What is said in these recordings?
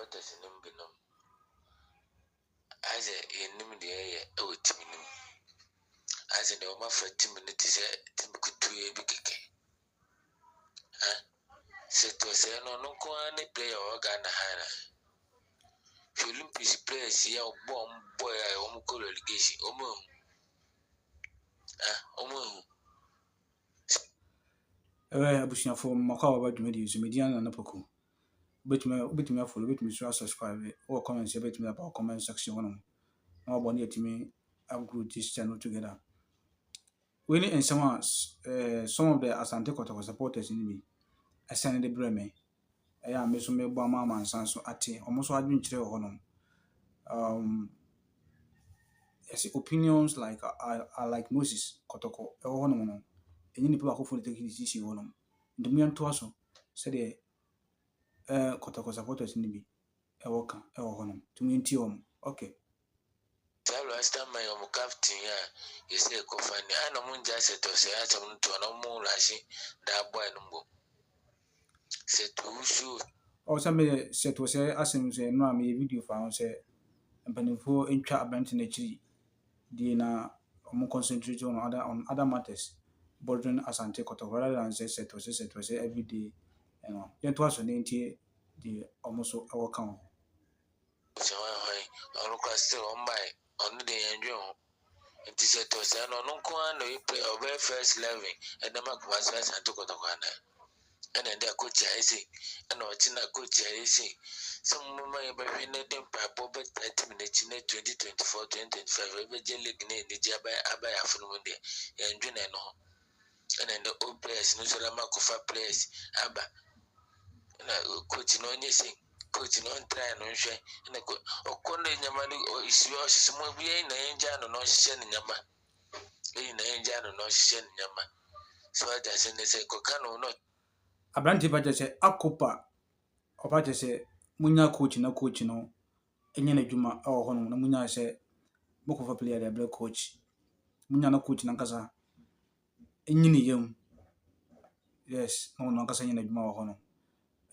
supporters in Binom. As a nim the air, oh, Timinum. As an over for 10 minutes, Timku 2 a big cake. Set to say no one play or Ghana Hana. Olympics players here, bomb boy, I almost call relegation. Abusia for Macau about Medius, Median and Apoko. Bet me a follow, bet me to subscribe or comments about me about comment section one. Now, one year to me, I've grouped this channel together. Winning and some of the Asante Kotoko supporters in me. I send the Breme. I am Miss Mama and Sanso Ati, almost I didn't tell honum. Yes, opinions like I like Moses Kotoko, a honum. And you people who take this issue honum. The me and Twasso said Kotoko supporters in me. A worker, a honum. To me, Tiom. Okay. Last time my captain, you say, Kofani, I know Moon just to say, I don't to no more lashing that boy no. Said to shoot. Or somebody said to say, as him say, no, me video found say, and Penifo in chat bent in a tree. Dina more concentrate on other matters, bordering Asante Kotoko rather than say to say every day, you know. Then twice on the almost our count. So I still on my on the engine. It is a toss and on Kwan, we play over first 11, and the Mac was and took on the one. And then the coach I see, and no Tina coach I see. Some money by them by Bob 30 minutes in 2024, 2025, every jelly in the Jabba Abbey afternoon day, and June and all. And then the old players, no Saramakofa players, Abba. Coaching on you say, coaching on try and share. And I go, or Conde Yamani or is yours, some more be in the engine or no shen in Yama. In the engine or no shen in Yama. So I just say, Cocano not. A brandy badger say, Akopa, or badger say, Munya coach no coach no, and Yana Juma or Honor, no Munya say, book of a player, the black coach. Munya no coach Nankasa. In Yum. Yes, no Nankasa in a Juma or Honor.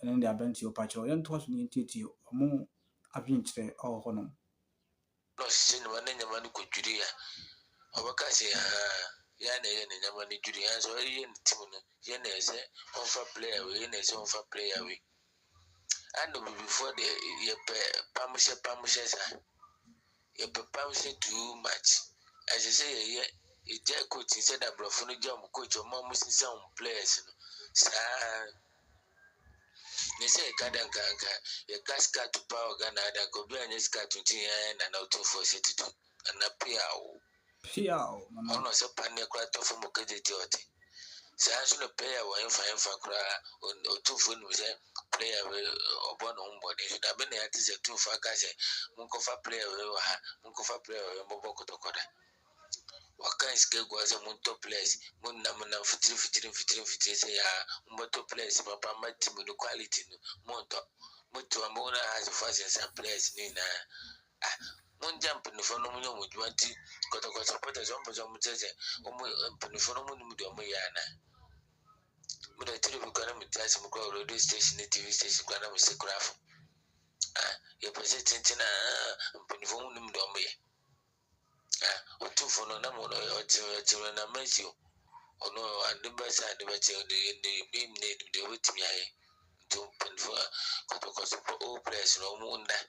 And then they are bent your patch or young toss me in Titi or more abinch or Honor. No, sin one in Yamani could Judia. Awakasi, Yana and Yamani Judia, so Ian Timon, Yana is on for player, Yana is on for player. I know before the Pamusha, you Pamusha too much. As you say, a jack coach instead of Brofono Jam coach or Mamus in some players. They say Kadanka, a casca to power Ghana, and go be an escat to Tia and out of for city and a piao. Piao, Almost a panic crack of Mokajoti. Sansu player were in fine for cry or 2 foot with a player or one on board. It should have been at least a 2 for Casa, Munkofa player, Munkofa player, Moboko Tokoda. What kind of skill was a Munto place? Munamuna for 3 say, Moto place, Papa Matim with the quality, Monto. Moto Amona has a fast and some place, Nina. One jump in the phenomenon with 20 Kotoko supporters on Pozomutese, Phenomenon with Omoyana. But I tell you, we can't meet us in the radio station, the TV station, Ghana with the craft. You're presenting a Penifon Dombe. Or 2 for no number or children are met you. Or no, and the best side of the name the wit me to Penfo Kotoko support all players no moon that.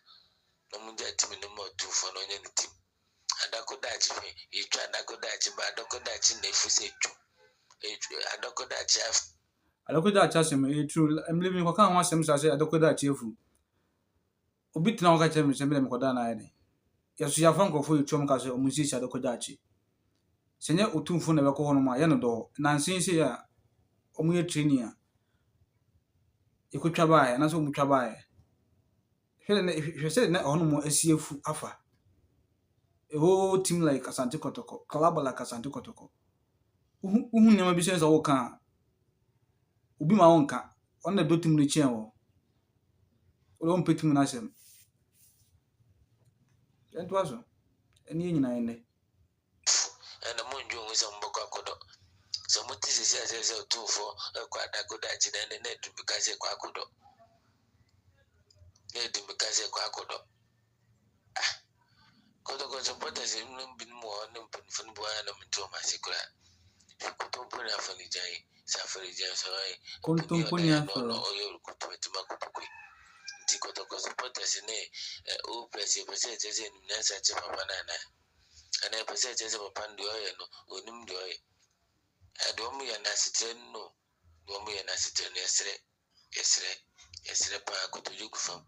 No moon that team no more 2 for no team. And I could that me, you tried I could that, but I could that in the Fuset. I don't could that chef. I look at that chasm, true. I'm living what can't want some say I don't go that cheerful. Obit now catch him, send them Kodana. Yes, you have Franco for you, Chomcas or Musician Dokodachi. Senya Utumfo never call on my Yanado, Nancy say, Omu Trinia. You could try, and that's what we try. If you said that on more SCF Afa. A whole team like Asante Kotoko, Calaba like Asante Kotoko. Who never be says all can. Ubi my own car, on the doting the chair. Don't put him in as him. That was any in And the moon was on Bokakodo. So what is it 2 for a quite a good accident and net because a quacodo. Net because kwa kodo kodo supporters no bin mo no pin fun boya no minto ma sikura koto pun afani jai safari jai so ai Kontumpunya no so. oyo koto metima koto kwi nti koto supporters ne o pese tese ni nasa che papa na ana pese tese papa ndio oyo no onim ndio oyo adomu ya nasitren no domu ya nasitren yesre pa koto jugu fam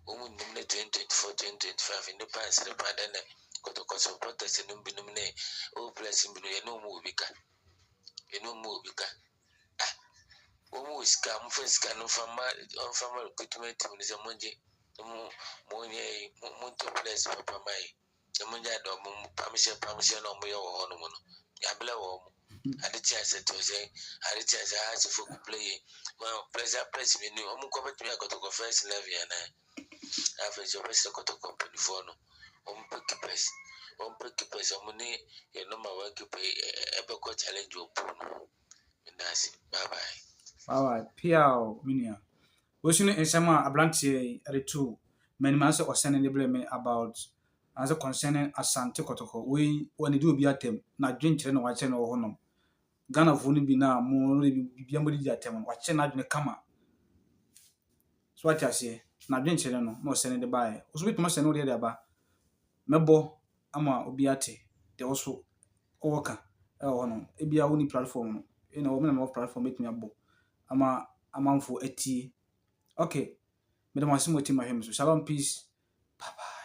omu nimne 2024 2025 inde pa yesre pa dane koto supporters nim binum ne o place binu ye no mu obika omu iska mfeska no fama recruitment ni se monje monye monto place papa mai monja do mu pamishe no mu yo ho no no ya bela wo mu aditia se to se aditia se ha se for play well press me no omu ko betumi akoto first level ya na afa je bese koto company for no omu keepers omu ni ye no ma wa keep ebe ko challenge opu no ndasi bye bye. Wow, Piao Minia. Wishing in summer a blanty two many months or sending the blame about as a concerning Asante Kotoko. We when you do be at them, not drink and watching or honor. Ghana of wouldn't be now more be at them, watching out in the camera. So what I say, not drink children, no sending the buy. Was with most and no other bar. Mebo, Ama Obiate, they also worker. Oh, no, it be a only platform. You know, woman of platform make me a book. Ama for 80. Okay. Madam Wasimo Tim, so shalom, peace. Bye bye.